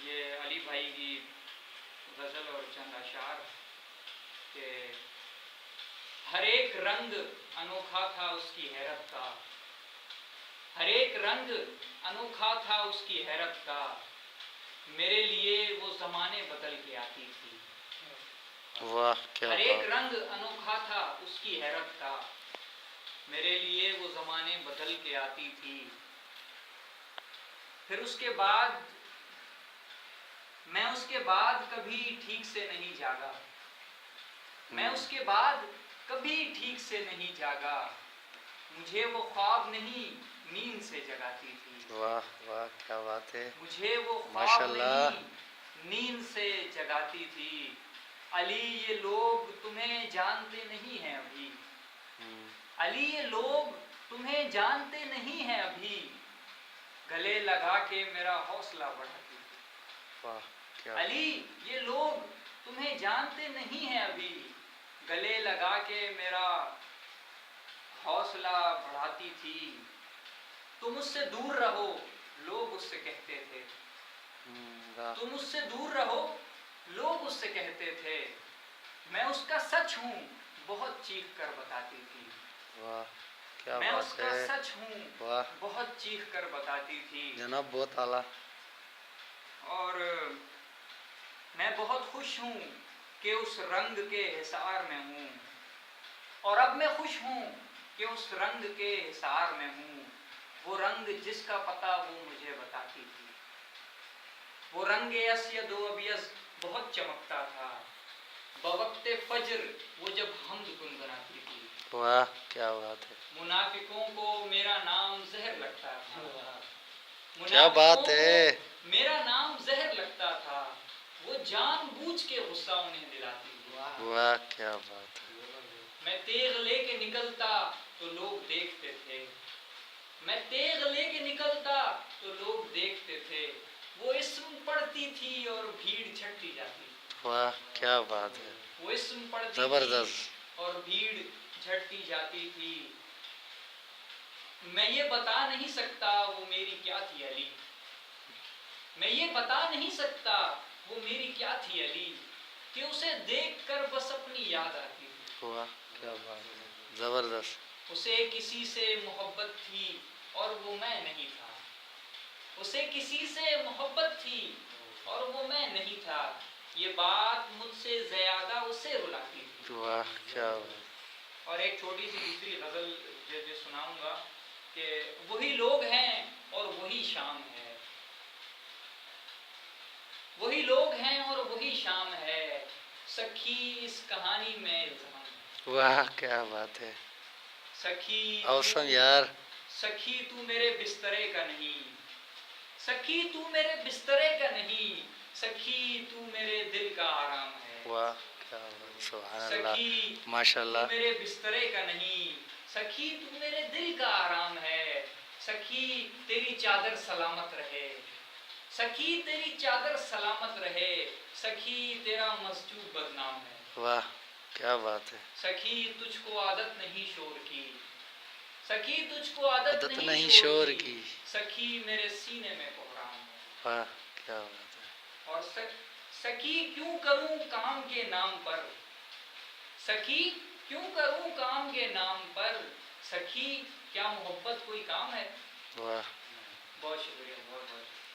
یہ علی بھائی کی غزل اور چند اشعار کہ ہر ایک رنگ انوکھا تھا اس کی حیرت کا، ہر ایک رنگ انوکھا تھا اس کی حیرت کا، میرے لیے وہ زمانے بدل کے آتی تھی۔ واہ کیا ہر ایک رنگ انوکھا تھا اس کی حیرت کا، میرے لیے وہ زمانے بدل کے آتی تھی۔ پھر اس کے بعد میں کبھی ٹھیک سے نہیں جاگا، میں اس کے بعد کبھی ٹھیک سے نہیں جاگا، مجھے وہ خواب نہیں نیند سے جگاتی تھی۔ واہ واہ کیا بات ہے، مجھے وہ خواب ماشاءاللہ۔ نہیں نیند سے جگاتی تھی۔ علی یہ لوگ تمہیں جانتے نہیں ہیں ابھی، علی یہ لوگ تمہیں جانتے نہیں ہیں ابھی، گلے لگا کے میرا حوصلہ بڑھاتی تھی۔ واہ کیا علی یہ لوگ تمہیں جانتے نہیں ہیں ابھی، گلے لگا کے میرا حوصلہ بڑھاتی تھی۔ تم اس سے دور رہو لوگ اس سے کہتے تھے، تم اس سے دور رہو لوگ اس سے کہتے تھے، میں اس کا سچ ہوں بہت چیخ کر بتاتی تھی۔ واہ کیا میں اس بات کا ہے، سچ ہوں واہ بہت چیخ کر بتاتی تھی۔ جناب بہت اعلیٰ۔ اور میں بہت خوش ہوں کہ اس رنگ کے حصار میں ہوں، اور اب میں خوش ہوں کہ اس رنگ کے حصار میں ہوں۔ وہ رنگ جس کا پتہ وہ مجھے بتاتی تھی، وہ رنگ اسود و ابیض بہت چمکتا تھا، بوقت فجر وہ جب حمد گنگناتی تھی۔ واہ کیا بات ہے، منافقوں کو میرا نام زہر لگتا تھا، کیا بات ہے، میرا نام زہر لگتا تھا، وہ جان بوجھ کے غصہ انہیں دلاتی تھی۔ واہ کیا بات ہے، میں تیغ لے کے نکلتا تو لوگ دیکھتے تھے، میں تیغ لے کے نکلتا تو لوگ دیکھتے تھے، وہ اسم پڑھتی تھی اور بھیڑ چھٹتی جاتی تھی۔ واہ کیا بات ہے، وہ اسم پڑھتی زبردست۔ تھی اور بھیڑ جھٹتی جاتی تھی۔ میں یہ بتا نہیں سکتا وہ میری کیا تھی علی، میں یہ بتا نہیں سکتا وہ میری کیا تھی علی، کہ اسے دیکھ کر بس اپنی یاد آتی تھی۔ واہ کیا بات ہے، زبردست۔ اسے کسی سے محبت تھی اور وہ میں نہیں تھا، اسے کسی سے محبت تھی اور وہ میں نہیں تھا، یہ بات مجھ سے زیادہ اسے رلاتی تھی۔ واہ کیا بات۔ اور ایک چھوٹی سی دوسری غزل جو سناؤں گا کہ وہی لوگ ہیں اور وہی شام ہے، وہی لوگ ہیں اور وہی شام ہے، سکھی اس کہانی میں الزام ہے۔ واہ کیا بات ہے، سکھی اوسم یار۔ سکھی تو میرے بسترے کا نہیں، سکھی تو میرے بسترے کا نہیں، سکھی تو میرے دل کا آرام ہے۔ واہ کیا بات، سبحان اللہ، سکھی ماشاءاللہ۔ تو میرے بسترے کا نہیں، سکھی تو میرے دل کا آرام ہے، سکھی تیری چادر سلامت رہے، سکھی تیری چادر سلامت رہے، سکھی تیرا مسجود بدنام ہے۔ واہ کیا بات ہے، سکھی تجھ کو عادت نہیں شور کی، سکھی تجھ کو عادت عادت نہیں شور شور کی، کی، سکھی میرے سینے میں کوہرام ہے۔ واہ کیا بات ہے، اور سکھی کیوں کروں کام کے نام پر، سکھی کیوں کروں کام کے نام پر، سکھی کیا محبت کوئی کام ہے؟ واہ بہت شکریہ، بہت بہت